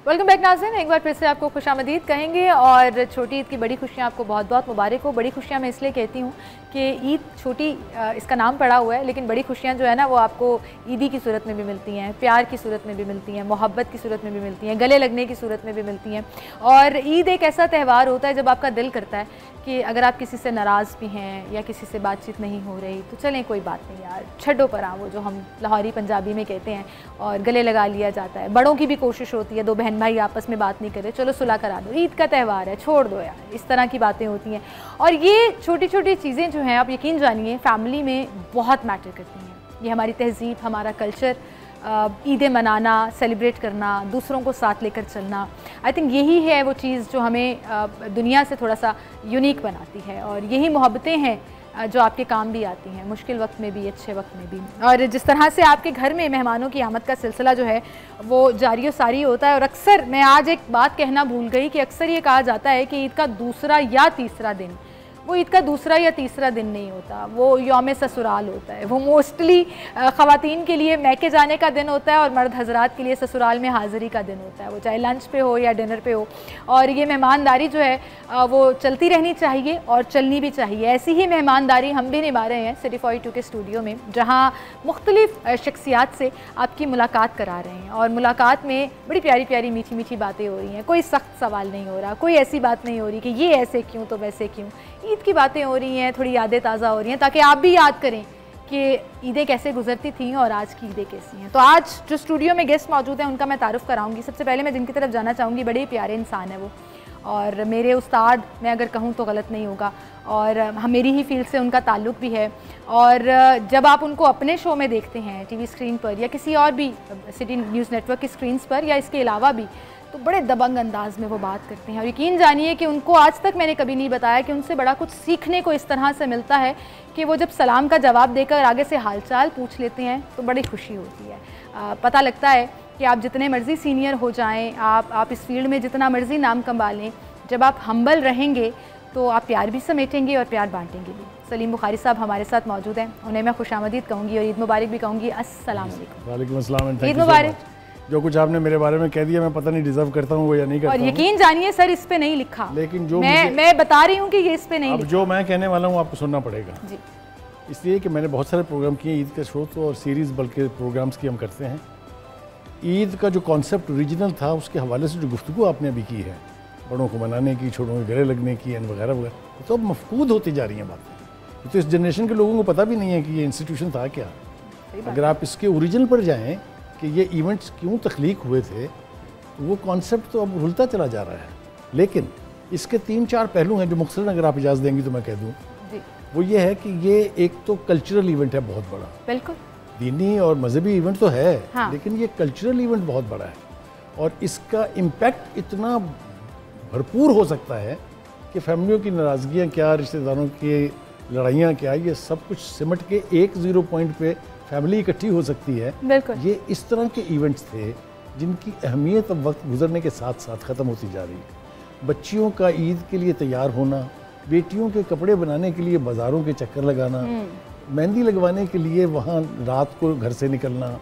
Welcome back नाज़रीन, एक बार फिर से आपको खुशामदीद कहेंगे और छोटी ईद की बड़ी खुशियाँ आपको बहुत बहुत मुबारक हो। बड़ी खुशियाँ मैं इसलिए कहती हूँ कि ईद छोटी इसका नाम पड़ा हुआ है, लेकिन बड़ी खुशियाँ जो है ना वो आपको ईदी की सूरत में भी मिलती हैं, प्यार की सूरत में भी मिलती हैं, मोहब्बत की सूरत में भी मिलती हैं, गले लगने की सूरत में भी मिलती हैं। और ईद एक ऐसा त्यौहार होता है जब आपका दिल करता है कि अगर आप किसी से नाराज़ भी हैं या किसी से बातचीत नहीं हो रही तो चलें कोई बात नहीं यार, छड्डो पर वो जो हम लाहौरी पंजाबी में कहते हैं, और गले लगा लिया जाता है। बड़ों की भी कोशिश होती है, दो बहन भाई आपस में बात नहीं करे, चलो सुलह करा दो, ईद का त्यौहार है, छोड़ दो यार, इस तरह की बातें होती हैं। और ये छोटी छोटी चीज़ें जो हैं आप यकीन जानिए फैमिली में बहुत मैटर करती हैं। ये हमारी तहज़ीब, हमारा कल्चर, ईदें मनाना, सेलिब्रेट करना, दूसरों को साथ लेकर चलना, आई थिंक यही है वो चीज़ जो हमें दुनिया से थोड़ा सा यूनिक बनाती है। और यही मोहब्बतें हैं जो आपके काम भी आती हैं, मुश्किल वक्त में भी, अच्छे वक्त में भी। और जिस तरह से आपके घर में मेहमानों की आमद का सिलसिला जो है वो जारी सारी होता है। और अक्सर मैं आज एक बात कहना भूल गई कि अक्सर ये कहा जाता है कि ईद का दूसरा या तीसरा दिन, वो ईद का दूसरा या तीसरा दिन नहीं होता, वो यौम ससुराल होता है। वो मोस्टली ख़वातीन के लिए मैके जाने का दिन होता है और मर्द हजरात के लिए ससुराल में हाज़िरी का दिन होता है, वो चाहे लंच पे हो या डिनर पे हो। और ये मेहमानदारी जो है वो चलती रहनी चाहिए और चलनी भी चाहिए। ऐसी ही मेहमानदारी हम भी निभा रहे हैं सिटी 42 के स्टूडियो में, जहाँ मुख्तलिफ़ शख्सियात से आपकी मुलाकात करा रहे हैं। और मुलाकात में बड़ी प्यारी प्यारी मीठी मीठी बातें हो रही हैं, कोई सख्त सवाल नहीं हो रहा, कोई ऐसी बात नहीं हो रही कि ये ऐसे क्यों तो वैसे क्यों। ईद की बातें हो रही हैं, थोड़ी यादें ताज़ा हो रही हैं, ताकि आप भी याद करें कि ईदें कैसे गुजरती थीं और आज की ईदें कैसी हैं। तो आज जो स्टूडियो में गेस्ट मौजूद हैं उनका मैं तारुफ़ कराऊंगी। सबसे पहले मैं जिनकी तरफ जाना चाहूँगी, बड़े प्यारे इंसान है वो, और मेरे उस्ताद मैं अगर कहूँ तो गलत नहीं होगा, और मेरी ही फील्ड से उनका ताल्लुक़ भी है। और जब आप उनको अपने शो में देखते हैं टीवी स्क्रीन पर या किसी और भी सिटी न्यूज़ नेटवर्क की स्क्रीन्स पर या इसके अलावा भी, तो बड़े दबंग अंदाज में वो बात करते हैं। और यकीन जानिए कि उनको आज तक मैंने कभी नहीं बताया कि उनसे बड़ा कुछ सीखने को इस तरह से मिलता है कि वो जब सलाम का जवाब देकर आगे से हालचाल पूछ लेते हैं तो बड़ी खुशी होती है। पता लगता है कि आप जितने मर्ज़ी सीनियर हो जाएं, आप इस फील्ड में जितना मर्ज़ी नाम कमा लें, जब आप हम्बल रहेंगे तो आप प्यार भी समेटेंगे और प्यार बांटेंगे भी। सलीम बुखारी साहब हमारे साथ मौजूद हैं, उन्हें मैं खुशामदीद कहूँगी और ईद मुबारक भी कहूँगी। अस्सलाम वालेकुम। वालेकुम अस्सलाम, ईद मुबारक। जो कुछ आपने मेरे बारे में कह दिया मैं पता नहीं डिजर्व करता हूँ वो या नहीं करता। और यकीन जानिए सर इस पे नहीं लिखा, लेकिन जो मैं बता रही हूँ कि ये इस पे नहीं अब लिखा। जो मैं कहने वाला हूँ आपको सुनना पड़ेगा जी। इसलिए कि मैंने बहुत सारे प्रोग्राम किए ईद के शो तो, और सीरीज़ बल्कि प्रोग्राम्स की हम करते हैं। ईद का जो कॉन्सेप्ट ओरिजिनल था उसके हवाले से जो गुफ्तगू आपने अभी की है, बड़ों को मनाने की, छोटों के गले लगने की वगैरह वगैरह, तो अब मफकूद होती जा रही हैं बातें। तो इस जनरेशन के लोगों को पता भी नहीं है कि ये इंस्टीट्यूशन था क्या। अगर आप इसके ओरिजिनल पर जाएँ कि ये इवेंट्स क्यों तख्लीक हुए थे, तो वो कॉन्सेप्ट तो अब भूलता चला जा रहा है। लेकिन इसके 3-4 पहलू हैं जो मुख्तसरन अगर आप इजाज़त देंगी तो मैं कह दूँ। वो ये है कि ये एक तो कल्चरल इवेंट है बहुत बड़ा, बिल्कुल दीनी और मजहबी इवेंट तो है, हाँ। लेकिन ये कल्चरल इवेंट बहुत बड़ा है और इसका इम्पैक्ट इतना भरपूर हो सकता है कि फैमिलियों की नाराज़गियाँ क्या, रिश्तेदारों की लड़ाइयाँ क्या, ये सब कुछ सिमट के एक 0 पॉइंट पे फैमिली इकट्ठी हो सकती है। ये इस तरह के इवेंट्स थे जिनकी अहमियत अब वक्त गुजरने के साथ साथ ख़त्म होती जा रही है। बच्चियों का ईद के लिए तैयार होना, बेटियों के कपड़े बनाने के लिए बाज़ारों के चक्कर लगाना, मेहंदी लगवाने के लिए वहाँ रात को घर से निकलना,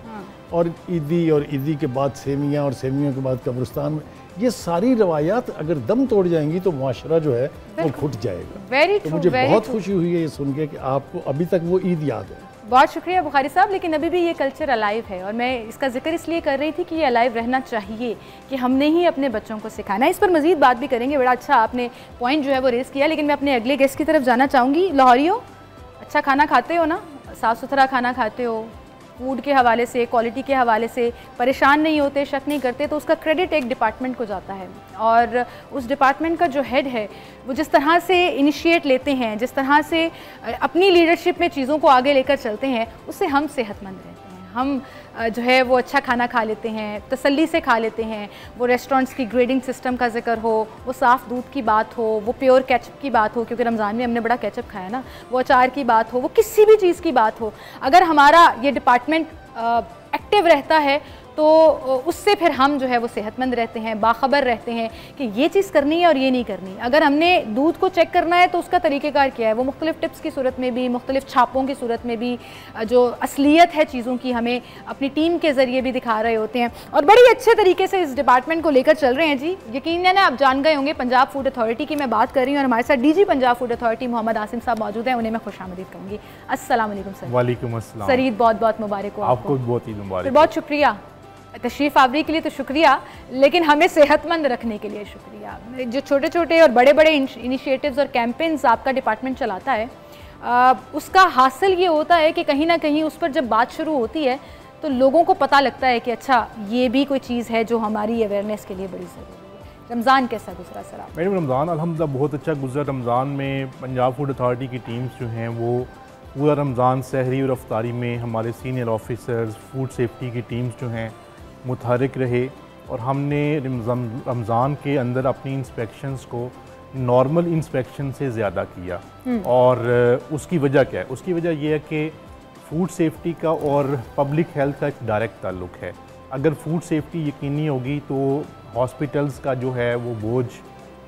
और ईदी और ईदी के बाद सेमियाँ और सेमियों के बाद कब्रिस्तान में, ये सारी रवायात अगर दम तोड़ जाएंगी तो मुआशरा जो है वो फुट जाएगा। तो मुझे बहुत खुशी हुई है ये सुन के कि आपको अभी तक वो ईद याद है। बहुत शुक्रिया बुखारी साहब, लेकिन अभी भी ये कल्चर अलाइव है और मैं इसका जिक्र इसलिए कर रही थी कि ये अलाइव रहना चाहिए, कि हमने ही अपने बच्चों को सिखाना है। इस पर मज़ीद बात भी करेंगे, बड़ा अच्छा आपने पॉइंट जो है वो रेस किया। लेकिन मैं अपने अगले गेस्ट की तरफ जाना चाहूँगी। लाहौरियों, अच्छा खाना खाते हो ना, साफ़ सुथरा खाना खाते हो, फूड के हवाले से, क्वालिटी के हवाले से परेशान नहीं होते, शक नहीं करते, तो उसका क्रेडिट एक डिपार्टमेंट को जाता है। और उस डिपार्टमेंट का जो हेड है वो जिस तरह से इनिशिएट लेते हैं, जिस तरह से अपनी लीडरशिप में चीज़ों को आगे लेकर चलते हैं, उससे हम सेहतमंद रहते हैं। हम जो है वो अच्छा खाना खा लेते हैं, तसल्ली से खा लेते हैं। वो रेस्टोरेंट्स की ग्रेडिंग सिस्टम का जिक्र हो, वो साफ़ दूध की बात हो, वो प्योर केचप की बात हो, क्योंकि रमज़ान में हमने बड़ा केचप खाया ना, वो अचार की बात हो, वो किसी भी चीज़ की बात हो, अगर हमारा ये डिपार्टमेंट एक्टिव रहता है तो उससे फिर हम जो है वो सेहतमंद रहते हैं, बाखबर रहते हैं कि ये चीज़ करनी है और ये नहीं करनी। अगर हमने दूध को चेक करना है तो उसका तरीक़ेकार क्या है, वो मुख्तलिफ़ टिप्स की सूरत में भी, मुख्तलिफ़ छापों की सूरत में भी, जो असलियत है चीज़ों की हमें अपनी टीम के ज़रिए भी दिखा रहे होते हैं और बड़ी अच्छे तरीके से इस डिपार्टमेंट को लेकर चल रहे हैं जी। यकीनन आप जान गए होंगे पंजाब फूड अथॉरिटी की मैं बात कर रही हूँ और हमारे साथ DG Punjab food authority Mohammad Asim साहब मौजूद हैं, उन्हें मैं खुशामदीद कहूँगी। अस्सलाम वालेकुम सर। वालेकुम अस्सलाम सर, ईद बहुत बहुत मुबारक हो आपको। बहुत ईद मुबारक। बहुत शुक्रिया तशरीफ़ आवरी के लिए, तो शुक्रिया, लेकिन हमें सेहतमंद रखने के लिए शुक्रिया। जो छोटे छोटे और बड़े बड़े इनिशिएटिव्स और कैंपेन्स आपका डिपार्टमेंट चलाता है, उसका हासिल ये होता है कि कहीं ना कहीं उस पर जब बात शुरू होती है तो लोगों को पता लगता है कि अच्छा ये भी कोई चीज़ है जो हमारी अवेयरनेस के लिए बड़ी ज़रूरी है। रमज़ान कैसा गुजरा सर आप? मैडम रमज़ान अल्हम्दुलिल्लाह बहुत अच्छा गुजरा। रमज़ान में पंजाब फूड अथॉरिटी की टीम्स जो हैं वो पूरा रमज़ान सहरी और अफ्तारी में हमारे सीनियर ऑफिसर्स, फूड सेफ्टी की टीम्स जो हैं मुतहरिक रहे और हमने रमज़ान के अंदर अपनी इंस्पेक्शंस को नॉर्मल इंस्पेक्शन से ज़्यादा किया। और उसकी वजह क्या है? उसकी वजह यह है कि फूड सेफ्टी का और पब्लिक हेल्थ का एक डायरेक्ट ताल्लुक है। अगर फूड सेफ्टी यकीनी होगी तो हॉस्पिटल्स का जो है वो बोझ,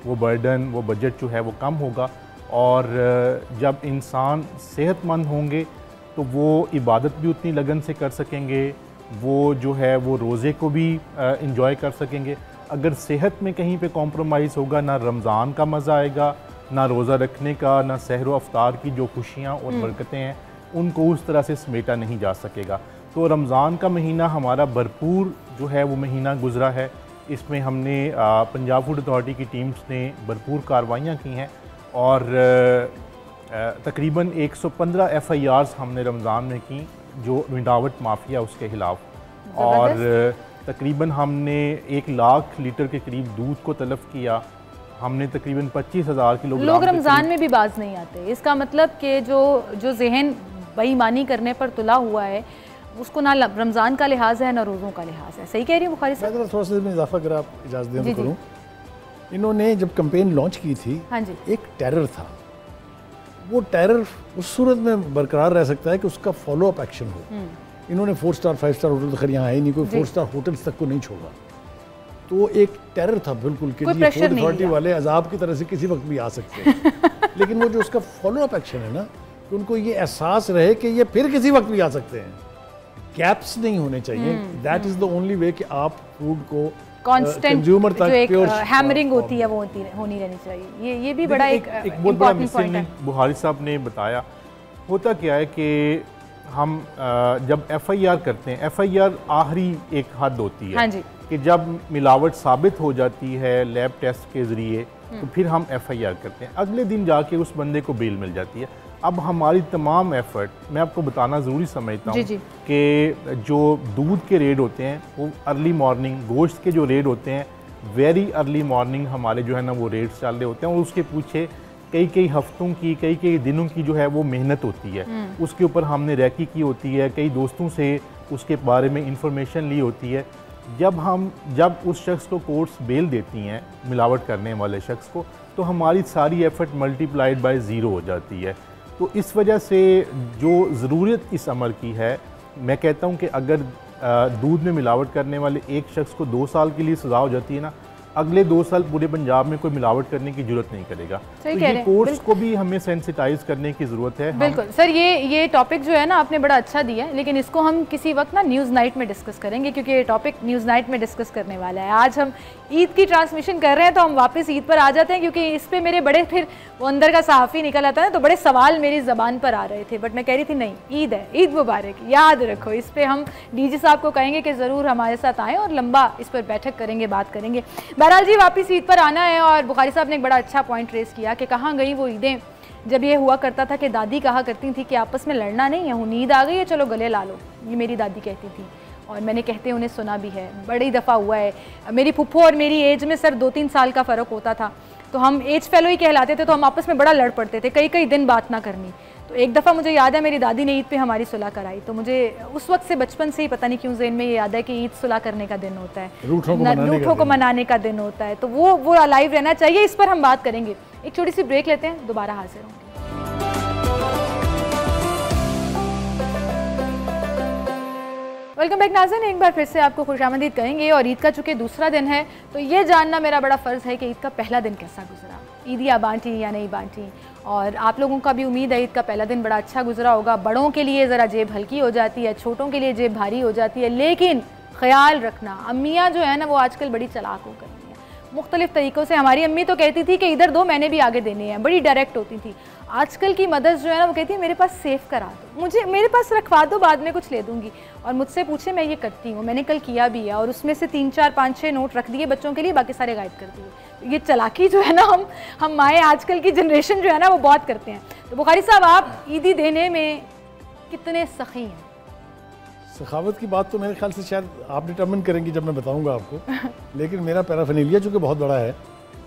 वो बर्डन, वो बजट जो है वो कम होगा और जब इंसान सेहतमंद होंगे तो वो इबादत भी उतनी लगन से कर सकेंगे, वो जो है वो रोज़े को भी इंजॉय कर सकेंगे। अगर सेहत में कहीं पे कॉम्प्रोमाइज़ होगा, ना रमज़ान का मज़ा आएगा, ना रोज़ा रखने का, ना सहर व अफ्तार की जो खुशियाँ और बरकतें हैं उनको उस तरह से समेटा नहीं जा सकेगा। तो रमज़ान का महीना हमारा भरपूर जो है वो महीना गुज़रा है। इसमें हमने पंजाब फूड अथॉरिटी की टीम्स ने भरपूर कार्रवाइयाँ की हैं और तकरीबन 115 FIRs हमने रमज़ान में की जो मिलावट माफिया उसके ख़िलाफ़, और तकरीबन हमने 1 लाख लीटर के करीब दूध को तलफ़ किया। हमने तकरीबन 25,000 किलोग्राम। लोग रमज़ान में भी बाज नहीं आते, इसका मतलब कि जो जहन बेईमानी करने पर तुला हुआ है उसको ना रमज़ान का लिहाज है ना रोज़ों का लिहाज है। सही कह रही हूँ बुखारी साहब? मैं थोड़ा सा इसमें इजाफा अगर आप इजाज़त दें तो करूँ। इन्होंने जब कैंपेन लॉन्च की थी, हाँ जी, एक टेरर था। वो टेरर उस सूरत में बरकरार रह सकता है कि उसका फॉलो अप एक्शन हो। इन्होंने 4 स्टार 5 स्टार होटल तो खैर यहाँ है ही नहीं, कोई 4 स्टार होटल्स तक को नहीं छोड़ा। तो एक टेरर था बिल्कुल कि फूड अथॉरिटी वाले अजाब की तरह से किसी वक्त भी आ सकते हैं। लेकिन वो जो उसका फॉलो अप एक्शन है ना, कि उनको ये एहसास रहे कि ये फिर किसी वक्त भी आ सकते हैं, गैप्स नहीं होने चाहिए। That is the only way कि आप फूड को कंज्यूमर तक जो एक हैमरिंग होती है वो होनी रहनी चाहिए। ये भी बड़ा एक बहुत बड़ा मिसिंग है। बुखारी साहब ने बताया होता क्या है कि हम जब FIR करते हैं, FIR आखिरी एक हद होती है। हाँ जी, कि जब मिलावट साबित हो जाती है लैब टेस्ट के ज़रिए तो फिर हम FIR करते हैं, अगले दिन जाके उस बंदे को बेल मिल जाती है। अब हमारी तमाम एफ़र्ट, मैं आपको बताना ज़रूरी समझता हूँ कि जो दूध के रेट होते हैं वो अर्ली मॉर्निंग, गोश्त के जो रेट होते हैं वेरी अर्ली मॉर्निंग हमारे जो है ना वो रेट्स चल रहे होते हैं और उसके पीछे कई हफ्तों की, कई दिनों की जो है वो मेहनत होती है। उसके ऊपर हमने रैकी की होती है, कई दोस्तों से उसके बारे में इंफॉर्मेशन ली होती है। जब उस शख्स को कोर्ट्स बेल देती हैं मिलावट करने वाले शख्स को, तो हमारी सारी एफर्ट मल्टीप्लाइड बाय 0 हो जाती है। तो इस वजह से जो ज़रूरत इस अमर की है, मैं कहता हूँ कि अगर दूध में मिलावट करने वाले एक शख्स को 2 साल के लिए सज़ा हो जाती है ना, अगले 2 साल पूरे पंजाब में कोई मिलावट करने की जरूरत नहीं करेगा। तो ये कोर्स को भी हमें सेंसिटाइज करने की ज़रूरत है। बिल्कुल सर, ये टॉपिक जो है ना आपने बड़ा अच्छा दिया है, लेकिन इसको हम किसी वक्त ना न्यूज़ नाइट में डिस्कस करेंगे, क्योंकि ये टॉपिक न्यूज़ नाइट में डिस्कस करने वाला है। आज हम ईद की ट्रांसमिशन कर रहे हैं तो हम वापस ईद पर आ जाते हैं, क्योंकि इस पर मेरे बड़े फिर वो अंदर का सहाफ़ी निकल आता है तो बड़े सवाल मेरी ज़बान पर आ रहे थे। बट मैं कह रही थी नहीं, ईद है, ईद मुबारक, याद रखो। इस पर हम डीजी साहब को कहेंगे कि ज़रूर हमारे साथ आएँ और लंबा इस पर बैठक करेंगे, बात करेंगे। बहरहाल जी, वापस ईद पर आना है और बुखारी साहब ने एक बड़ा अच्छा पॉइंट रेस किया कि कहाँ गई वो ईदें जब ये हुआ करता था कि दादी कहा करती थी कि आपस में लड़ना नहीं है, हूँ ईद आ गई है चलो गले ला लो। ये मेरी दादी कहती थी और मैंने कहते उन्हें सुना भी है, बड़ी दफ़ा हुआ है। मेरी फुप्पो और मेरी एज में सर 2-3 साल का फ़र्क होता था, तो हम एज फेलो ही कहलाते थे, तो हम आपस में बड़ा लड़ पड़ते थे, कई दिन बात ना करनी। तो एक दफ़ा मुझे याद है मेरी दादी ने ईद पे हमारी सुलह कराई, तो मुझे उस वक्त से बचपन से ही पता नहीं क्यों ज़हन में ये याद है कि ईद सुलह करने का दिन होता है, रूठों को मनाने का दिन होता है। तो वो अलाइव रहना चाहिए। इस पर हम बात करेंगे। एक छोटी सी ब्रेक लेते हैं, दोबारा हाजिर होंगे। वेलकम बैक नाज़रीन, एक बार फिर से आपको खुशामदीद कहेंगे। और ईद का चूँकि दूसरा दिन है तो ये जानना मेरा बड़ा फ़र्ज़ है कि ईद का पहला दिन कैसा गुजरा, ईदियाँ बांटी या नहीं बांटी। और आप लोगों का भी उम्मीद है ईद का पहला दिन बड़ा अच्छा गुजरा होगा। बड़ों के लिए ज़रा जेब हल्की हो जाती है, छोटों के लिए जेब भारी हो जाती है, लेकिन ख्याल रखना, अम्मियाँ जो है ना वो आजकल बड़ी चालाक हो गई हैं मुख्तलिफ़ तरीक़ों से। हमारी अम्मी तो कहती थी कि इधर दो मैंने भी आगे देने हैं, बड़ी डायरेक्ट होती थी। आजकल की मदर्स जो है ना वो कहती है मेरे पास सेव करा दो, मुझे मेरे पास रखवा दो, बाद में कुछ ले दूंगी। और मुझसे पूछे मैं ये करती हूँ, मैंने कल किया भी है। और उसमें से 3, 4, 5, 6 नोट रख दिए बच्चों के लिए, बाकी सारे गायब कर दिए। ये चालाकी जो है ना हम माएँ आजकल की जनरेशन जो है ना वो बहुत करते हैं। तो बुखारी साहब, आप ईदी देने में कितने सखी हैं? सखावत की बात तो मेरे ख्याल से शायद आप डिटर्मिन करेंगी जब मैं बताऊंगा आपको। लेकिन मेरा पैराफिनेलिया चूँकि बहुत बड़ा है,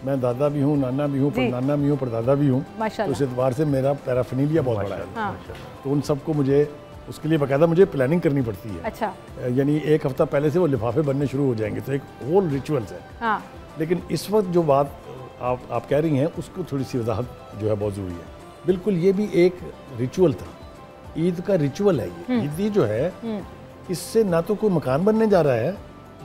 मैं दादा भी हूँ, नाना भी हूँ, नाना भी हूँ, परदादा भी हूँ, तो उस एतबार से मेरा पैराफिनेलिया बहुत बड़ा है। हाँ। तो उन सबको मुझे उसके लिए बाकायदा मुझे प्लानिंग करनी पड़ती है। अच्छा। यानी 1 हफ्ता पहले से वो लिफाफे बनने शुरू हो जाएंगे, तो एक होल रिचुअल्स है। हाँ। लेकिन इस वक्त जो बात आप कह रही हैं उसको थोड़ी सी वजाहत जो है बहुत ज़रूरी है। बिल्कुल, ये भी एक रिचुअल था, ईद का रिचुअल है ये। ईद जो है इससे ना तो कोई मकान बनने जा रहा है,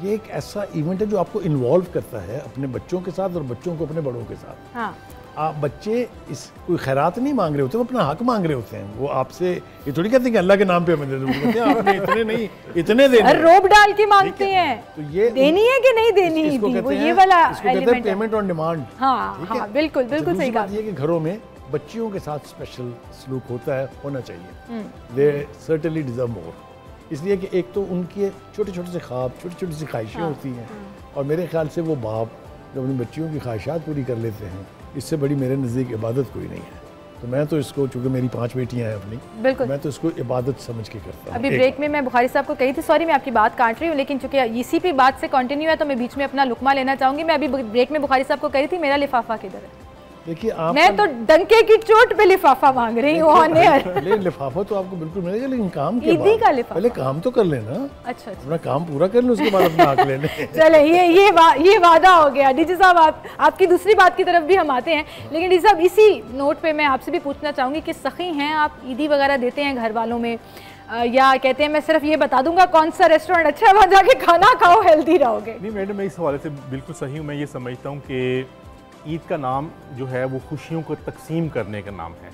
ये एक ऐसा इवेंट है जो आपको इन्वॉल्व करता है अपने बच्चों के साथ और बच्चों को अपने बड़ों के साथ। हाँ। आप बच्चे इस कोई खैरात नहीं मांग रहे होते, वो अपना हक मांग रहे होते हैं। वो आपसे ये थोड़ी कहते हैं कि अल्लाह के नाम पे हमें दे दो, कहते हैं आपने इतने नहीं इतने देने हैं। रोब डाल के मांगते हैं, तो ये देनी है कि नहीं देनी, वो ये वाला एलिमेंट, पेमेंट ऑन डिमांड। हाँ हाँ, बिल्कुल बिल्कुल सही कहा। ये कि घरों में बच्चियों के साथ स्पेशल सलूक होता है, होना चाहिए। दे सर्टेनली डिजर्व मोर, इसलिए कि एक तो उनके छोटे छोटे से ख्वाब, छोटी छोटी सी ख्वाहिशें होती हैं। और मेरे ख्याल से वो बाप जब अपनी बच्चियों की ख्वाहिशात पूरी कर लेते हैं, इससे बड़ी मेरे नज़दीक इबादत कोई नहीं है। तो मैं तो इसको, चूँकि मेरी 5 बेटियां हैं अपनी, बिल्कुल मैं तो इसको इबादत समझ के करता हूँ। अभी ब्रेक में मैं बुखारी साहब को कही थी, सॉरी मैं आपकी बात काट रही हूँ, लेकिन चूँकि इसी पे बात से कंटिन्यू है तो मैं बीच में अपना लुकमा लेना चाहूँगी। मैं अभी ब्रेक में बुखारी साहब को कही थी मेरा लिफाफा किधर है। देखिए, आप मैं तो डंके की चोट पे लिफाफा मांग रही हूँ। लिफाफा तो आपको बिल्कुल मिलेगा, लेकिन काम के ईदी का लिफाफा पहले काम तो कर लेना। अच्छा, अपना काम पूरा कर लें, उसके बाद अपना हक ले लें। चले, ये वादा हो गया। डीजी साहब, आपकी दूसरी बात की तरफ भी हम आते हैं, लेकिन डीजी साहब इसी नोट पे मैं आपसे भी पूछना चाहूँगी कि सखी हैं आप, ईदी वगैरह देते हैं घर वालों में, या कहते हैं मैं सिर्फ ये बता दूंगा कौन सा रेस्टोरेंट अच्छा है, वहाँ जाके खाना खाओ, हेल्दी रहोगे? नहीं मैडम, मैं इस हवाले से बिल्कुल सही हूँ। मैं ये समझता हूँ कि ईद का नाम जो है वो खुशियों को तकसीम करने का नाम है।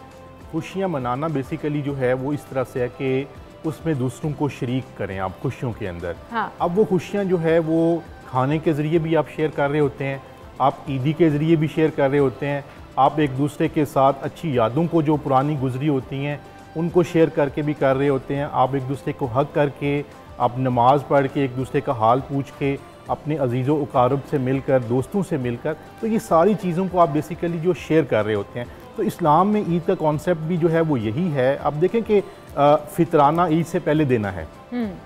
खुशियाँ मनाना बेसिकली जो है वो इस तरह से है कि उसमें दूसरों को शरीक करें आप खुशियों के अंदर। हाँ। अब वो खुशियाँ जो है वो खाने के ज़रिए भी आप शेयर कर रहे होते हैं, आप ईदी के ज़रिए भी शेयर कर रहे होते हैं, आप एक दूसरे के साथ अच्छी यादों को जो पुरानी गुजरी होती हैं उनको शेयर करके भी कर रहे होते हैं, आप एक दूसरे को हक करके, आप नमाज़ पढ़ के, एक दूसरे का हाल पूछ के, अपने अजीज़ों उकारब से मिलकर, दोस्तों से मिलकर, तो ये सारी चीज़ों को आप बेसिकली जो शेयर कर रहे होते हैं। तो इस्लाम में ईद का कॉन्सेप्ट भी जो है वो यही है। आप देखें कि फितराना ईद से पहले देना है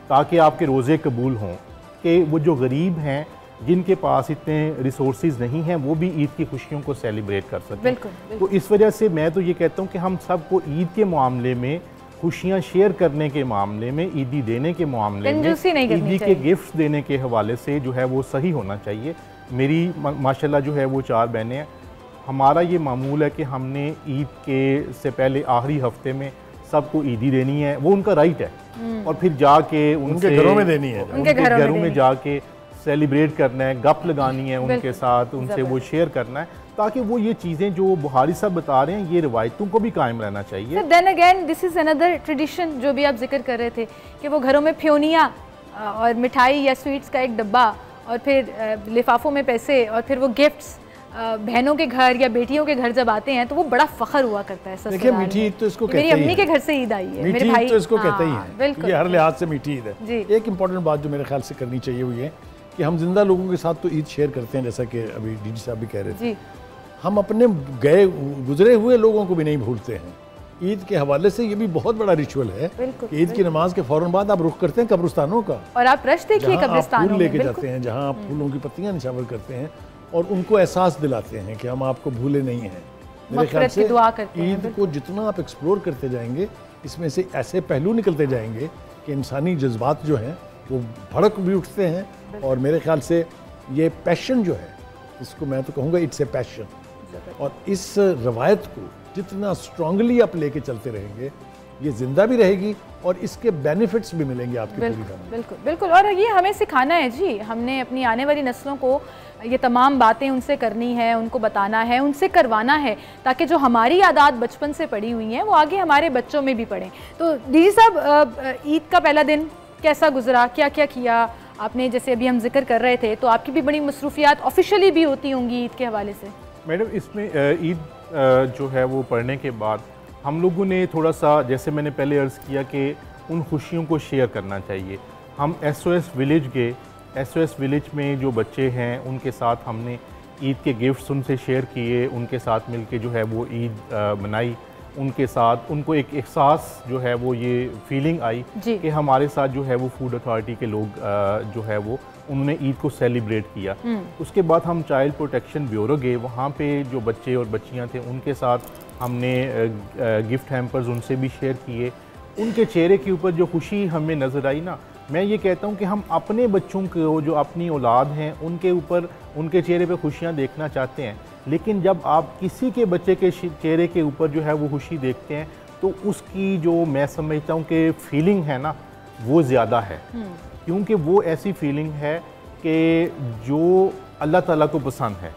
ताकि आपके रोज़े कबूल हों, कि वो जो गरीब हैं जिनके पास इतने रिसोर्सेज नहीं हैं वो भी ईद की खुशियों को सेलिब्रेट कर सकें। बिल्कुल। तो इस वजह से मैं तो ये कहता हूँ कि हम सबको ईद के मामले में, खुशियाँ शेयर करने के मामले में, ईदी देने के मामले में, ईदी के गिफ्ट्स देने के हवाले से जो है वो सही होना चाहिए। मेरी माशाल्लाह जो है वो 4 बहनें हैं। हमारा ये मामूल है कि हमने ईद के से पहले आखिरी हफ्ते में सबको ईदी देनी है, वो उनका राइट है। और फिर जाके उनके घरों में देनी है, उनके घरों में जाके सेलिब्रेट करना है, गप लगानी है उनके साथ, उनसे वो शेयर करना है, ताकि वो ये चीज़ें जो बुखारी साहब बता रहे हैं ये रिवायतों को भी कायम रहना चाहिए। Then again this is another tradition जो भी आप जिक्र कर रहे थे कि वो घरों में फ्योनिया और मिठाई या स्वीट्स का एक डब्बा, और फिर लिफाफों में पैसे, और फिर वो गिफ्ट्स बहनों के घर या बेटियों के घर जब आते हैं तो वो बड़ा फख्र हुआ करता है। देखिए, मीठी ईद तो इसको कहते हैं, मेरी अम्मी के घर से ईद आई है, मेरे भाई तो इसको कहते ही हैं, बिल्कुल, ये हर लिहाज से मीठी ईद है। एक इंपॉर्टेंट बात जो मेरे ख्याल से करनी चाहिए वो ये कि हम जिंदा लोगों के साथ तो ईद शेयर करते हैं, जैसा कि अभी डीजी साहब भी कह रहे थे, हम अपने गए गुजरे हुए लोगों को भी नहीं भूलते हैं। ईद के हवाले से ये भी बहुत बड़ा रिचुअल है कि ईद की नमाज के फौरन बाद आप रुख करते हैं कब्रिस्तानों का, और आप रश देखिए कब्रिस्तानों में, फूल लेके जाते हैं, जहाँ आप फूलों की पत्तियां निछावर करते हैं और उनको एहसास दिलाते हैं कि हम आपको भूले नहीं हैं। मेरे ख्याल से ईद को जितना आप एक्सप्लोर करते जाएंगे, इसमें से ऐसे पहलू निकलते जाएंगे कि इंसानी जज्बात जो हैं वो भड़क भी उठते हैं। और मेरे ख्याल से ये पैशन जो है, इसको मैं तो कहूँगा इट्स ए पैशन, और इस रवायत को जितना स्ट्रांगली आप लेके चलते रहेंगे, ये ज़िंदा भी रहेगी और इसके बेनिफिट्स भी मिलेंगे आपकी पूरी फैमिली। बिल्कुल बिल्कुल, और ये हमें सिखाना है जी, हमने अपनी आने वाली नस्लों को ये तमाम बातें उनसे करनी है, उनको बताना है, उनसे करवाना है, ताकि जो हमारी आदत बचपन से पड़ी हुई हैं वो आगे हमारे बच्चों में भी पढ़ें। तो डीजी साहब, ईद का पहला दिन कैसा गुजरा, क्या क्या किया आपने? जैसे अभी हम जिक्र कर रहे थे, तो आपकी भी बड़ी मसरूफियात ऑफिशियली भी होती होंगी ईद के हवाले से। मैडम, इसमें ईद जो है वो पढ़ने के बाद हम लोगों ने थोड़ा सा, जैसे मैंने पहले अर्ज़ किया कि उन खुशियों को शेयर करना चाहिए। हम SOS विलेज गए, SOS विलेज में जो बच्चे हैं उनके साथ हमने ईद के गिफ्ट्स उनसे शेयर किए, उनके साथ मिलके जो है वो ईद मनाई, उनके साथ उनको एक एहसास जो है वो ये फीलिंग आई कि हमारे साथ जो है वो फूड अथॉरिटी के लोग जो है वो उन्होंने ईद को सेलिब्रेट किया। उसके बाद हम चाइल्ड प्रोटेक्शन ब्यूरो गए, वहाँ पे जो बच्चे और बच्चियाँ थे उनके साथ हमने गिफ्ट हैम्पर्स उनसे भी शेयर किए। उनके चेहरे के ऊपर जो खुशी हमें नज़र आई ना, मैं ये कहता हूँ कि हम अपने बच्चों को, जो अपनी औलाद हैं, उनके ऊपर, उनके चेहरे पे खुशियाँ देखना चाहते हैं, लेकिन जब आप किसी के बच्चे के चेहरे के ऊपर जो है वो खुशी देखते हैं तो उसकी जो, मैं समझता हूँ कि फीलिंग है ना, वो ज़्यादा है। क्योंकि वो ऐसी फीलिंग है कि जो अल्लाह ताला को पसंद है,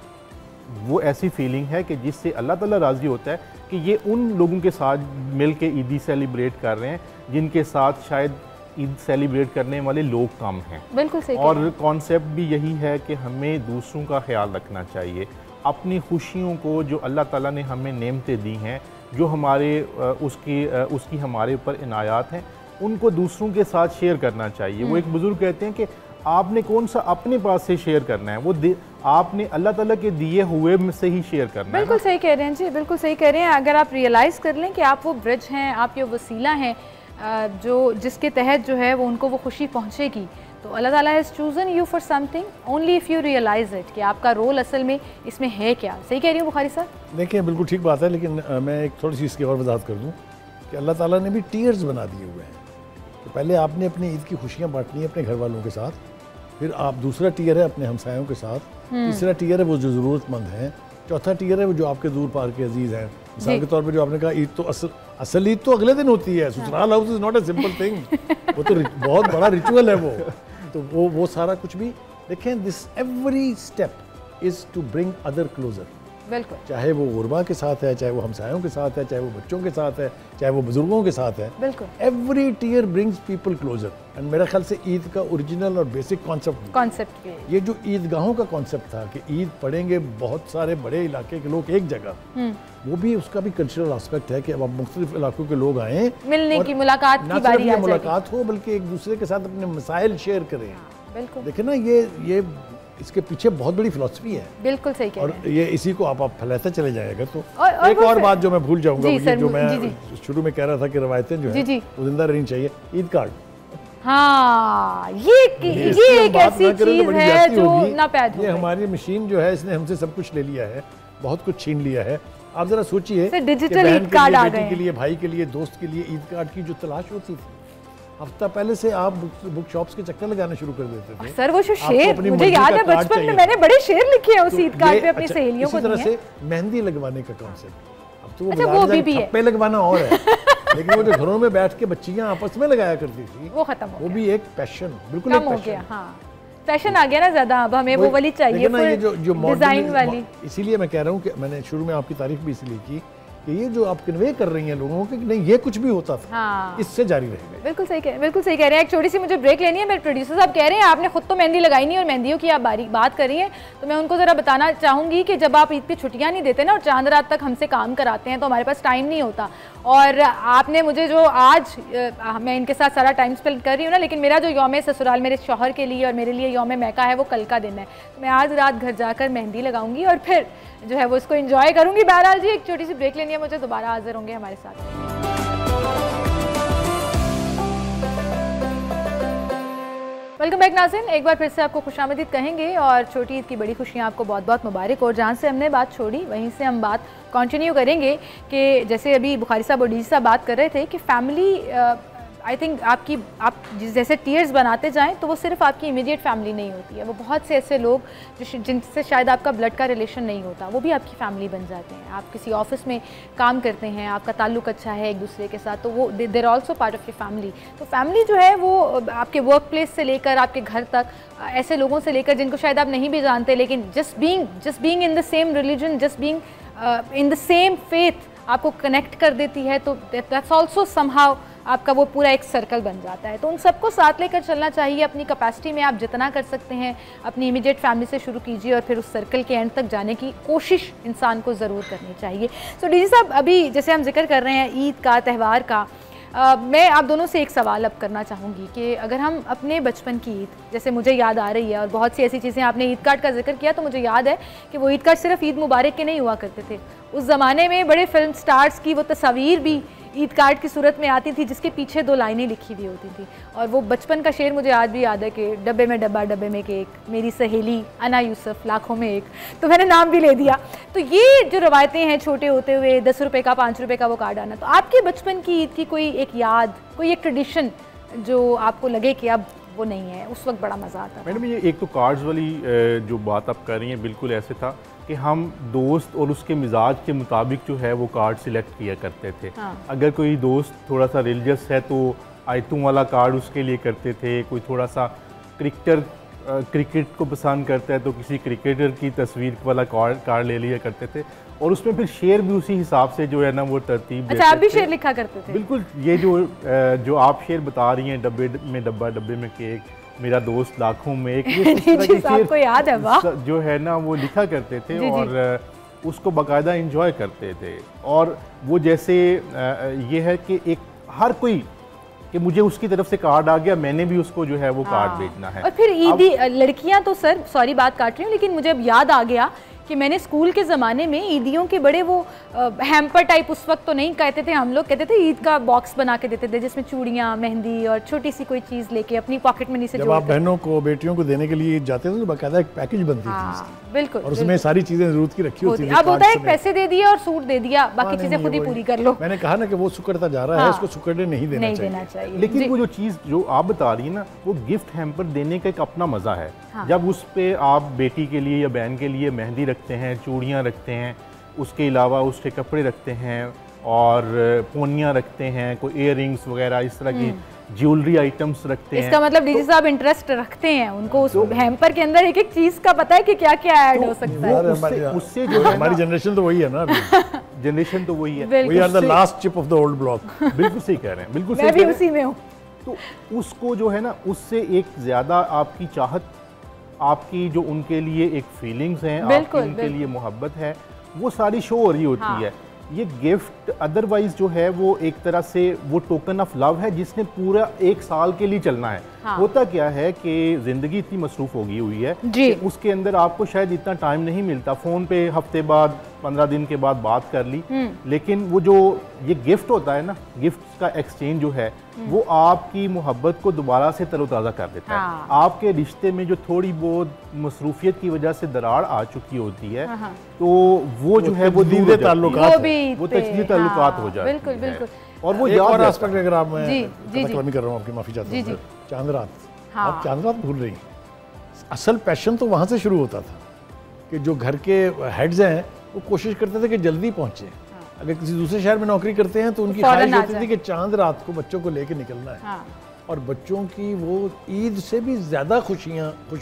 वो ऐसी फीलिंग है कि जिससे अल्लाह ताला राज़ी होता है कि ये उन लोगों के साथ मिल के ईदी सेलिब्रेट कर रहे हैं जिनके साथ शायद ईद सेलिब्रेट करने वाले लोग कम हैं। बिल्कुल सही। और कॉन्सेप्ट भी यही है कि हमें दूसरों का ख्याल रखना चाहिए, अपनी खुशियों को, जो अल्लाह ताला ने हमें नेमतें दी हैं, जो हमारे उसकी हमारे ऊपर इनायात हैं, उनको दूसरों के साथ शेयर करना चाहिए। वो एक बुजुर्ग कहते हैं कि आपने कौन सा अपने पास से शेयर करना है, वो आपने अल्लाह ताला के दिए हुए में से ही शेयर करना है। बिल्कुल सही कह रहे हैं जी, बिल्कुल सही कह रहे हैं। अगर आप रियलाइज़ कर लें कि आप वो ब्रिज हैं, आप ये वसीला हैं जो जिसके तहत जो है वो उनको वो खुशी पहुँचेगी, तो अल्लाह ताला has chosen you for something only if you realize it, कि आपका रोल असल में इसमें है क्या। सही कह रही हूँ बुखारी साहब? देखिए, बिल्कुल ठीक बात है, लेकिन मैं एक थोड़ी सी इसकी और वजाहत कर दूँ कि अल्लाह ताला ने भी टीयर्स बना दिए हुए हैं। तो पहले आपने अपनी ईद की खुशियाँ बांटनी है अपने घर वालों के साथ, फिर आप दूसरा टीयर है अपने हमसायों के साथ, तीसरा टीयर है वो जो ज़रूरतमंद हैं, चौथा टीयर है वो जो आपके दूर पार के अजीज़ हैं। मिसाल के तौर पे जो आपने कहा, ईद तो असल ईद तो अगले दिन होती है। ससुराल house is not a simple thing, वो तो बहुत बड़ा रिचुअल है वो। तो वो सारा कुछ भी देखें, this every step is to bring other closer. बिल्कुल, चाहे वो गुरबा के साथ है, चाहे वो हमसायों के साथ है, चाहे वो बच्चों के साथ है, चाहे वो बुजुर्गों के साथ है। बिल्कुल, every tear brings people closer. And मेरा ख्याल से ईद का ओरिजिनल और बेसिक कॉन्सेप्ट ये जो ईदगाहों का कॉन्सेप्ट था कि ईद पढ़ेंगे बहुत सारे बड़े इलाके के लोग एक जगह, वो भी उसका भी कल्चरल एस्पेक्ट है कि अब मुख्तलिफ इलाकों के लोग आएँ, मिलने की मुलाकात की बारी आ जाएगी, मुलाकात हो, बल्कि एक दूसरे के साथ अपने मसाइल शेयर करें। बिल्कुल, देखिए ना, ये इसके पीछे बहुत बड़ी फिलॉसफी है। बिल्कुल सही कह रहे हैं। और ये इसी को आप फैलाते चले जाएंगे तो एक और बात जो मैं भूल जाऊंगा, जो मैं शुरू में कह रहा था कि रवायतें जो है वो जिंदा रहनी चाहिए। ईद कार्ड, हाँ, ये एक ऐसी चीज है जो ना पैदा हो गई। ये हमारी मशीन जो है, इसने हमसे सब कुछ ले लिया है, बहुत कुछ छीन लिया है। आप जरा सोचिए, डिजिटल ईद कार्ड आ गए, के लिए, भाई के लिए, दोस्त के लिए ईद कार्ड की जो तलाश होती थी, हफ्ता पहले से आप बुक शॉप्स के चक्कर लगाने शुरू कर देते थे। सर वो जो शेर मुझे याद है, बचपन में मैंने बड़े शेर लिखे हैं उस ईद कार्ड पे अपनी सहेलियों को दिए। इसी तरह से मेहंदी लगवाने का कॉन्सेप्ट, अब तो वो भी है, छप्पे लगवाना और है लेकिन वो जो घरों में बैठ के बच्चियां आपस में लगाया करती थी, वो खत्म हो गया। वो भी एक पैशन, बिल्कुल कम हो गया। हाँ, फैशन आ गया ना ज्यादा, अब हमें वो वाली चाहिए डिजाइन वाली। इसीलिए मैं कह रहा हूँ कि मैंने शुरू में आपकी तारीफ भी इसलिए की कि ये जो आप कन्वे कर रही हैं लोगों को कि नहीं, ये कुछ भी होता था, हाँ, इससे जारी रहेगा। बिल्कुल सही कह रहे हैं। एक छोटी सी मुझे ब्रेक लेनी है। मेरे प्रोड्यूसर साहब कह रहे हैं आपने खुद तो मेहंदी लगाई नहीं और मेहंदियों की आप बात कर रही हैं, तो मैं उनको ज़रा बताना चाहूँगी कि जब आप ईद पे छुट्टियाँ नहीं देते ना और चांद रात तक हमसे काम कराते हैं, तो हमारे पास टाइम नहीं होता। और आपने मुझे जो आज मैं इनके साथ सारा टाइम स्पेंड कर रही हूँ ना, लेकिन मेरा जो यौम ससुराल मेरे शौहर के लिए और मेरे लिए यौम मैका है, वो कल का दिन है। तो मैं आज रात घर जाकर मेहंदी लगाऊंगी और फिर जो है वो इसको एंजॉय करूंगी। बहरहाल जी, एक छोटी सी ब्रेक लेनी है मुझे, दोबारा हाजिर होंगे हमारे साथ। वेलकम बैक नाज़रीन, एक बार फिर से आपको खुशामदीद कहेंगे और छोटी ईद की बड़ी खुशियाँ आपको बहुत बहुत मुबारक। और जहाँ से हमने बात छोड़ी वहीं से हम बात कंटिन्यू करेंगे कि जैसे अभी बुखारी साहब और डीजी साहब बात कर रहे थे कि फैमिली आई थिंक आप जैसे टीयर्स बनाते जाएं तो वो सिर्फ आपकी इमीडिएट फैमिली नहीं होती है, वो बहुत से ऐसे लोग जिनसे शायद आपका ब्लड का रिलेशन नहीं होता, वो भी आपकी फैमिली बन जाते हैं। आप किसी ऑफिस में काम करते हैं, आपका ताल्लुक अच्छा है एक दूसरे के साथ, तो वो देर also part of your family. तो फैमिली जो है वो आपके वर्क प्लेस से लेकर आपके घर तक, ऐसे लोगों से लेकर जिनको शायद आप नहीं भी जानते, लेकिन just being in the same religion, just being in the same faith आपको कनेक्ट कर देती है। तो दैट्स ऑल्सो समहाउ आपका वो पूरा एक सर्कल बन जाता है। तो उन सबको साथ लेकर चलना चाहिए। अपनी कैपेसिटी में आप जितना कर सकते हैं अपनी इमीडिएट फैमिली से शुरू कीजिए और फिर उस सर्कल के एंड तक जाने की कोशिश इंसान को ज़रूर करनी चाहिए। सो डीजी साहब, अभी जैसे हम जिक्र कर रहे हैं ईद का, त्यौहार का, मैं आप दोनों से एक सवाल अब करना चाहूँगी कि अगर हम अपने बचपन की ईद, जैसे मुझे याद आ रही है और बहुत सी ऐसी चीज़ें, आपने ईद कार्ड का जिक्र किया तो मुझे याद है कि वो ईद कार्ड सिर्फ ईद मुबारक के नहीं हुआ करते थे। उस ज़माने में बड़े फिल्म स्टार्स की वो तस्वीर भी ईद कार्ड की सूरत में आती थी जिसके पीछे 2 लाइनें लिखी हुई होती थी। और वो बचपन का शेर मुझे आज भी याद है कि डब्बे में डब्बा, डब्बे में केक, मेरी सहेली अना यूसुफ, लाखों में एक, तो मैंने नाम भी ले दिया। तो ये जो रवायतें हैं छोटे होते हुए 10 रुपये का, 5 रुपये का वो कार्ड आना, तो आपके बचपन की ईद की कोई एक याद, कोई एक ट्रेडिशन जो आपको लगे कि अब वो नहीं है, उस वक्त बड़ा मज़ा आता था? मैडम, ये एक तो कार्ड्स वाली जो बात आप कर रही हैं, बिल्कुल ऐसे था कि हम दोस्त और उसके मिजाज के मुताबिक जो है वो कार्ड सिलेक्ट किया करते थे। अगर कोई दोस्त थोड़ा सा रिलीजियस है तो आयतों वाला कार्ड उसके लिए करते थे, कोई थोड़ा सा क्रिकेट को पसंद करता है तो किसी क्रिकेटर की तस्वीर वाला कार्ड ले लिया करते थे, और उसमें फिर शेर भी उसी हिसाब से जो है ना वो तरतीब। अच्छा, आप भी शेर लिखा करते थे? बिल्कुल, ये जो आप शेर बता रही हैं, डब्बे में डब्बा, डब्बे में केक, मेरा दोस्त लाखों में एक, आपको याद है? वाह। जो है ना वो लिखा करते थे और उसको बाकायदा एंजॉय करते थे। और वो जैसे ये है कि एक हर कोई कि मुझे उसकी तरफ से कार्ड आ गया, मैंने भी उसको जो है वो कार्ड भेजना है। और फिर ईदी लड़कियां तो, सर सॉरी बात काट रही हूँ, लेकिन मुझे अब याद आ गया कि मैंने स्कूल के ज़माने में ईदियों के बड़े वो हैम्पर टाइप, उस वक्त तो नहीं कहते थे हम लोग, कहते थे ईद का बॉक्स बना के देते थे जिसमें चूड़ियाँ, मेहंदी और छोटी सी कोई चीज़ लेके अपनी पॉकेट मनी से जब आप बहनों को, बेटियों को देने के लिए जाते थे तो बाकायदा एक पैकेज बनती थी। बिल्कुल, और उसमें सारी चीज़ें ज़रूरत की रखी होती थी। अब होता है पैसे दे दिए और सूट दे दिया, बाकी चीज़ें खुद ही पूरी कर लो। मैंने कहा ना कि वो सुकड़ता जा रहा है, इसको सुकड़ने नहीं देना चाहिए। लेकिन वो जो चीज़ जो आप बता रही है ना, वो गिफ्ट हैम्पर देने का एक अपना मज़ा है। जब उस पे आप बेटी के लिए या बहन के लिए मेहंदी रखते हैं, चूड़ियाँ रखते हैं, उसके अलावा उसके कपड़े रखते हैं और पोनियाँ रखते हैं, कोई इयररिंग्स वगैरह इस तरह की ज्वेलरी आइटम्स रखते हैं। इसका मतलब डीजी साहब इंटरेस्ट रखते हैं, उनको उस हैम्पर के अंदर एक एक चीज़ का पता है कि क्या क्या ऐड हो सकता है। उससे जो हमारी जनरेशन तो वही है ना, जनरेशन तो वही है। We are the last chip of the old block. बिल्कुल सही कह रहे हैं, बिल्कुल मैं भी उसी में हूँ। तो उसको जो है ना, उससे एक ज़्यादा आपकी चाहत, आपकी जो उनके लिए एक फीलिंग्स हैं, आपकी उनके लिए मोहब्बत है, वो सारी शो हो रही होती है। ये गिफ्ट अदरवाइज जो है वो एक तरह से वो टोकन ऑफ लव है जिसने पूरा 1 साल के लिए चलना है। होता क्या है कि ज़िंदगी इतनी मसरूफ़ हो गई हुई है कि उसके अंदर आपको शायद इतना टाइम नहीं मिलता। फ़ोन पे हफ्ते बाद, 15 दिन के बाद बात कर ली, लेकिन वो जो ये गिफ्ट होता है ना, गिफ्ट का एक्सचेंज जो है वो आपकी मोहब्बत को दोबारा से तरोताज़ा कर देता है। आपके रिश्ते में जो थोड़ी बहुत मसरूफियत की वजह से दरार आ चुकी होती है, तो वो जो है वो तजदीद ताल्लुकात हो जाती है। बिल्कुल बिल्कुल। और वो एक और एस्पेक्ट, अगर आप, मैं कलमी कर रहा हूँ, आपकी माफ़ी चाहता हूँ, चांद रात, आप चांद रात भूल रही। असल पैशन तो वहाँ से शुरू होता था कि जो घर के हेड्स हैं वो कोशिश करते थे कि जल्दी पहुँचे। अगर किसी दूसरे शहर में नौकरी करते हैं तो उनकी ख्वाहिश होती थी कि चांद रात को बच्चों को लेके निकलना है। और बच्चों की वो ईद से भी ज़्यादा खुश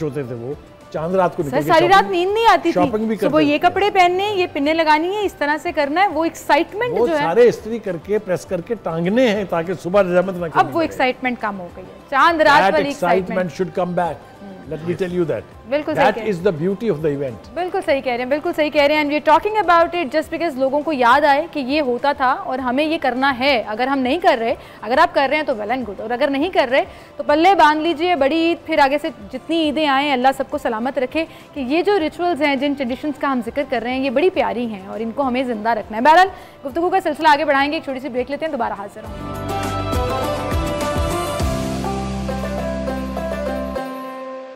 होते थे वो चांद रात को निकल के। सारी रात नींद नहीं आती थी, सुबह ये कपड़े पहनने, ये पिन्ने लगानी है, इस तरह से करना है, वो एक्साइटमेंट जो है सारे इस्त्री करके प्रेस करके टांगने हैं ताकि सुबह रहमत ना। अब वो एक्साइटमेंट कम हो गई है, चांद रात वाली excitement should come back. Let me tell you that. बिल्कुल that is the beauty of the event. बिल्कुल सही कह रहे हैं, बिल्कुल सही कह रहे हैं। And we are talking about it just because लोगों को याद आए कि ये होता था और हमें ये करना है। अगर हम नहीं कर रहे, अगर आप कर रहे हैं तो वेल एंड गुड, और अगर नहीं कर रहे तो पल्ले बांध लीजिए। बड़ी ईद, फिर आगे से जितनी ईदें आएँ, अल्लाह सबको सलामत रखे कि ये जो रिचुअल्स हैं, जिन ट्रेडिशंस का हम जिक्र कर रहे हैं, ये बड़ी प्यारी हैं और इनको हमें ज़िंदा रखना है। बहरहाल गुफ्तगू का सिलसिला आगे बढ़ाएंगे, एक छोटी सी ब्रेक लेते हैं, दोबारा हाजिर होंगे।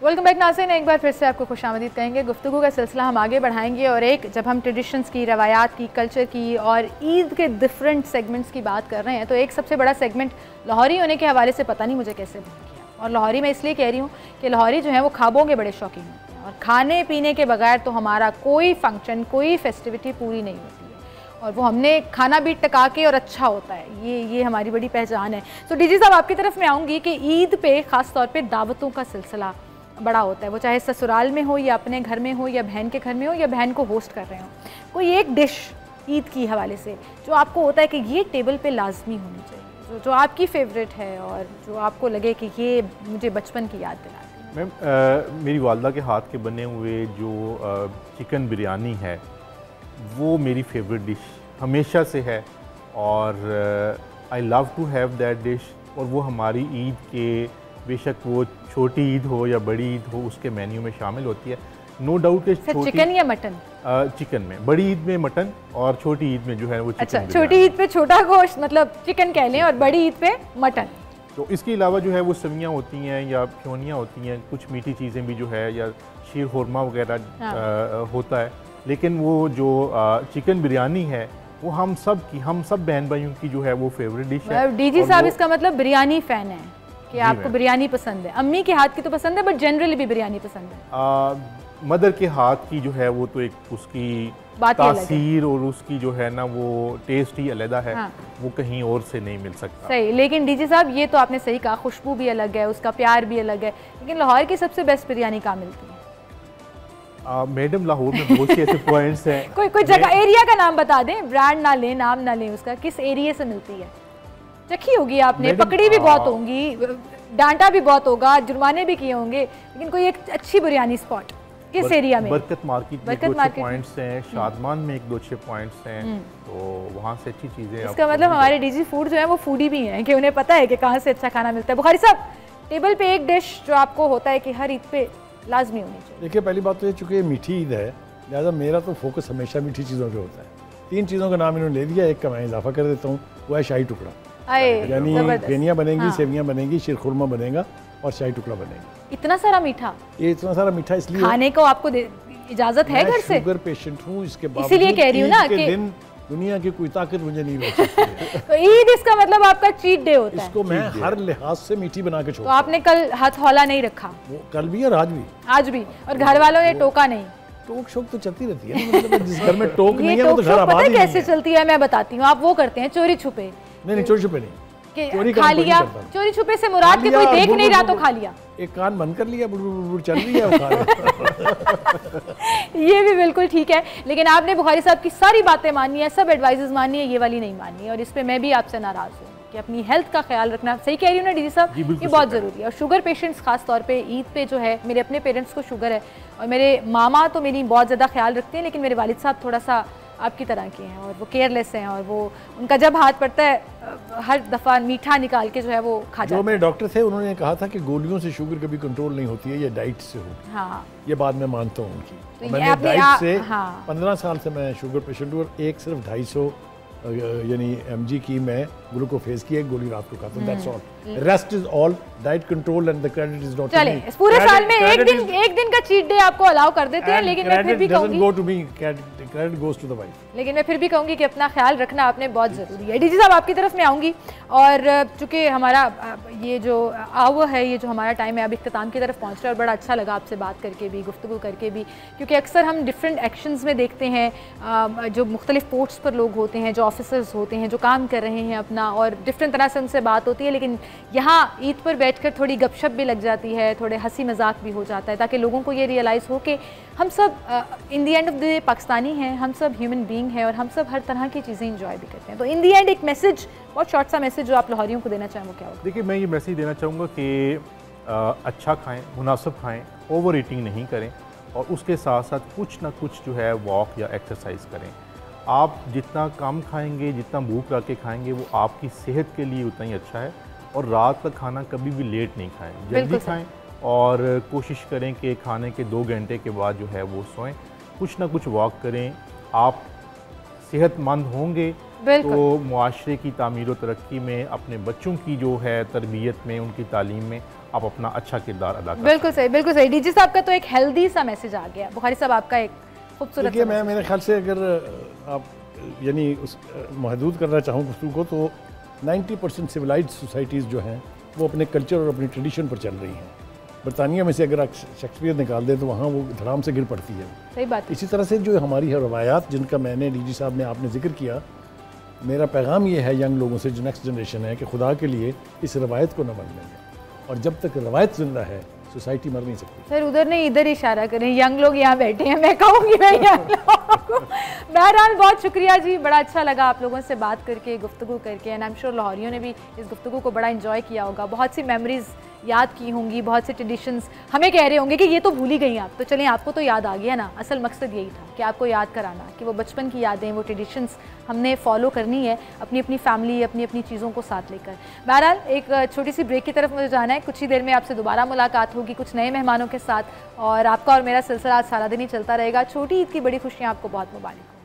वेलकम बैक नाज़रीन, एक बार फिर से आपको खुशामदीद कहेंगे। गुफ्तगू का सिलसिला हम आगे बढ़ाएंगे और एक जब हम ट्रेडिशंस की, रवायात की, कल्चर की और ईद के डिफरेंट सेगमेंट्स की बात कर रहे हैं तो एक सबसे बड़ा सेगमेंट लाहौरी होने के हवाले से पता नहीं मुझे कैसे भूल गया। और लाहौरी मैं इसलिए कह रही हूँ कि लाहौरी जो है वो ख्वाबों के बड़े शौकीन होते हैं और खाने पीने के बगैर तो हमारा कोई फंक्शन, कोई फेस्टिविटी पूरी नहीं होती है। और वो हमने खाना भी टका के और अच्छा होता है, ये हमारी बड़ी पहचान है। तो डीजी साहब आपकी तरफ मैं आऊँगी कि ईद पे ख़ास तौर पे दावतों का सिलसिला बड़ा होता है, वो चाहे ससुराल में हो या अपने घर में हो या बहन के घर में हो या बहन को होस्ट कर रहे हो। कोई एक डिश ईद की हवाले से जो आपको होता है कि ये टेबल पे लाजमी होनी चाहिए, जो आपकी फेवरेट है और जो आपको लगे कि ये मुझे बचपन की याद दिलाती है? मैम, मेरी वालदा के हाथ के बने हुए जो चिकन बिरयानी है वो मेरी फेवरेट डिश हमेशा से है और I love to have that dish. और वो हमारी ईद के, बेशक वो छोटी ईद हो या बड़ी ईद हो, उसके मेन्यू में शामिल होती है। नो डाउट कि चिकन या मटन? चिकन में, बड़ी ईद में मटन और छोटी ईद में जो है वो चिकन। अच्छा, छोटी ईद पे छोटा गोश्त मतलब चिकन कह लें और बड़ी ईद पे मटन। तो इसके अलावा जो है वो सवियाँ होती हैं या फ्योनियाँ होती हैं, कुछ मीठी चीज़ें भी जो है या शीर खुरमा वगैरह होता है। लेकिन वो जो चिकन बिरयानी है वो हम सब बहन भाइयों की जो है वो फेवरेट डिश है। डीजी साहब इसका मतलब बिरयानी फ़ैन है कि आपको बिरयानी पसंद है। अम्मी के हाथ की तो पसंद है बट जनरली भी बिरयानी पसंद है। मदर के हाथ की जो है वो तो एक उसकी तासीर और उसकी जो है ना वो टेस्ट ही अलग है। हाँ। वो कहीं और से नहीं मिल सकता। सही, लेकिन डीजी साहब ये तो आपने सही कहा, खुशबू भी अलग है, उसका प्यार भी अलग है। लेकिन लाहौर की सबसे बेस्ट बिरयानी कहाँ मिलती है? मैडम, लाहौर में बहुत से ऐसे पॉइंट्स हैं। कोई जगह, एरिया का नाम बता दें, ब्रांड ना लें, नाम ना लें उसका, किस एरिया से मिलती है? चखी होगी आपने, पकड़ी भी बहुत होंगी, डांटा भी बहुत होगा, जुर्माने भी किए होंगे, लेकिन कोई एक अच्छी बिरयानी स्पॉट किस एरिया में? बरकत मार्केट में 2 पॉइंट्स हैं, शादमान में 1-2 पॉइंट्स हैं, तो वहाँ से अच्छी चीज़ें। इसका मतलब हमारे डीजी फूड जो है वो फूडी भी हैं कि उन्हें पता है कि कहाँ से अच्छा खाना मिलता है। बुखारी साहब, टेबल पे एक डिश जो आपको होता है कि हर ईद पे लाजमी होनी चाहिए? देखिए, पहली बात तो ये, चूँकि मीठी ईद है लिहाजा मेरा तो फोकस हमेशा मीठी चीज़ों पे होता है। 3 चीज़ों का नाम इन्होंने ले दिया, एक का मैं इजाफा कर देता हूँ, वो है शाही टुकड़ा। यानी फेनियाँ बनेंगी, हाँ। सेवियाँ बनेंगी, शीर खुरमा बनेगा और शाही टुकड़ा बनेगा। इतना सारा मीठा? ये इतना सारा मीठा इसलिए खाने को आपको इजाजत है घर से? शुगर पेशेंट हूँ, इसके बाद इसीलिए कह रही हूँ ना कि दुनिया की कोई ताकत मुझे नहीं रोक सकती। तो ईद इसका मतलब आपका चीट डे होता है? इसको मैं हर लिहाज से मीठी बना के छोड़ता हूँ। तो आपने कल हथौला नहीं रखा? कल भी और आज भी। आज भी? और घर वालों ने टोका नहीं? टोक शोक तो चलती रहती है, मतलब जिस घर में टोक नहीं है वो तो घर आबाद ही नहीं है। कैसे है। चलती है मैं बताती हूँ, आप वो करते हैं चोरी छुपे। नहीं, चोरी छुपे नहीं, चोरी खा लिया। चोरी छुपे से मुराद के कोई देख नहीं रहा तो खा लिया, एक कान बंद कर लिया, बुड़ चल रही है। ये भी बिल्कुल ठीक है, लेकिन आपने बुखारी साहब की सारी बातें मानी है, सब एडवाइजेस मानी है, ये वाली नहीं मानी है। और इस पे मैं भी आपसे नाराज हूँ कि अपनी हेल्थ का ख्याल रखना, सही कह रही हूँ ना डीजी साहब, ये बहुत ज़रूरी है। और शुगर पेशेंट्स खास तौर पे ईद पे जो है, मेरे अपने पेरेंट्स को शुगर है और मेरे मामा तो मेरी बहुत ज़्यादा ख्याल रखते हैं, लेकिन मेरे वालिद साहब थोड़ा सा आपकी तरह के हैं और वो केयरलेस हैं और वो उनका जब हाथ पड़ता है हर दफ़ा मीठा निकाल के जो है वो खा जाते हैं। जो मेरे डॉक्टर थे उन्होंने कहा था कि गोलियों से शुगर कभी कंट्रोल नहीं होती है, ये डाइट से होती है। हाँ, ये बात मैं मानता हूँ उनकी। तो मैंने डाइट से 15 साल से मैं शुगर पेशेंट हूँ और एक सिर्फ 250 यानी mg की मैं ग्लूकोफेज की एक गोली रात को खाता हूँ, that's all. Rest is all diet control and the credit is not. चलें, इस पूरे साल में एक दिन का चीट डे आपको अलाउ कर देते हैं, लेकिन मैं फिर भी कहूंगी go to me, credit goes to the wife. लेकिन मैं फिर भी कहूंगी कि अपना ख्याल रखना आपने बहुत ज़रूरी है। डीजी साहब, आपकी तरफ मैं आऊँगी और चूँकि हमारा ये जो आवर है, ये जो हमारा टाइम है अब इख्तिताम की तरफ पहुँच रहा है और बड़ा अच्छा लगा आपसे बात करके भी, गुफ्तगू करके भी, क्योंकि अक्सर हम डिफरेंट एक्शंस में देखते हैं जो मुख्तलिफ पोस्ट्स पर लोग होते हैं, जो ऑफिसर्स होते हैं, जो काम कर रहे हैं अपना, और डिफरेंट तरह से उनसे बात होती है। लेकिन यहाँ ईद पर बैठकर थोड़ी गपशप भी लग जाती है, थोड़े हंसी मजाक भी हो जाता है, ताकि लोगों को ये रियलाइज़ हो कि हम सब in the end of the day Pakistani हैं, हम सब ह्यूमन बीइंग हैं और हम सब हर तरह की चीज़ें इंजॉय भी करते हैं। तो इन दी एंड एक मैसेज, बहुत शॉर्ट सा मैसेज जो आप लाहौरियों को देना चाहें वो क्या होगा? देखिए, मैं ये मैसेज देना चाहूँगा कि अच्छा खाएँ, मुनासिब खाएँ, ओवर ईटिंग नहीं करें और उसके साथ साथ कुछ ना कुछ जो है वॉक या एक्सरसाइज करें। आप जितना कम खाएंगे, जितना भूख रख के खाएंगे, वो आपकी सेहत के लिए उतना ही अच्छा है। और रात का खाना कभी भी लेट नहीं खाएं, जल्दी खाएं और कोशिश करें कि खाने के 2 घंटे के बाद जो है वो सोएं। कुछ ना कुछ वॉक करें, आप सेहतमंद होंगे तो मुआशरे की तामीर व तरक्की में, अपने बच्चों की जो है तरबियत में, उनकी तालीम में आप अपना अच्छा किरदार अदा कर। बिल्कुल सही, बिल्कुल सही। डीजी साहब का तो एक हेल्दी सा मैसेज आ गया। बुखारी साहब आपका एक खूबसूरत। देखिए मैं मेरे ख्याल से अगर आप यानी उस महदूद करना चाहूँ गुफ्तगू को, तो 90% सिविलाइज्ड सोसाइटीज़ जो हैं वो अपने कल्चर और अपनी ट्रेडिशन पर चल रही हैं। बरतानिया में से अगर आप शेक्सपियर निकाल दें तो वहाँ वो धड़ाम से गिर पड़ती है। सही बात। इसी तरह से जो हमारी रवायात जिनका मैंने डीजी साहब ने आपने जिक्र किया, मेरा पैगाम ये है यंग लोगों से, जो नेक्स्ट जनरेशन है, कि खुदा के लिए इस रवायत को न मरने दें, और जब तक रवायत जिंदा है सोसाइटी मर नहीं सकती। सर उधर नहीं इधर इशारा करें, यंग लोग यहाँ बैठे हैं, मैं कहूँगी मैं यंग लोगों को। बहरहाल बहुत शुक्रिया जी, बड़ा अच्छा लगा आप लोगों से बात करके, गुफ्तगू करके, एंड आई एम श्योर लाहौरियों ने भी इस गुफ्तगू को बड़ा इंजॉय किया होगा। बहुत सी मेमोरीज़ याद की होंगी, बहुत से ट्रेडिशंस हमें कह रहे होंगे कि ये तो भूल ही गई आप, तो चलें आपको तो याद आ गया ना। असल मकसद यही था कि आपको याद कराना कि वो बचपन की यादें, वो ट्रेडिशंस हमने फॉलो करनी है, अपनी अपनी फैमिली, अपनी अपनी चीज़ों को साथ लेकर। बहरहाल एक छोटी सी ब्रेक की तरफ मुझे जाना है, कुछ ही देर में आपसे दोबारा मुलाकात होगी कुछ नए मेहमानों के साथ, और आपका और मेरा सिलसिला आज सारा दिन ही चलता रहेगा। छोटी ईद की बड़ी खुशियाँ आपको बहुत मुबारक।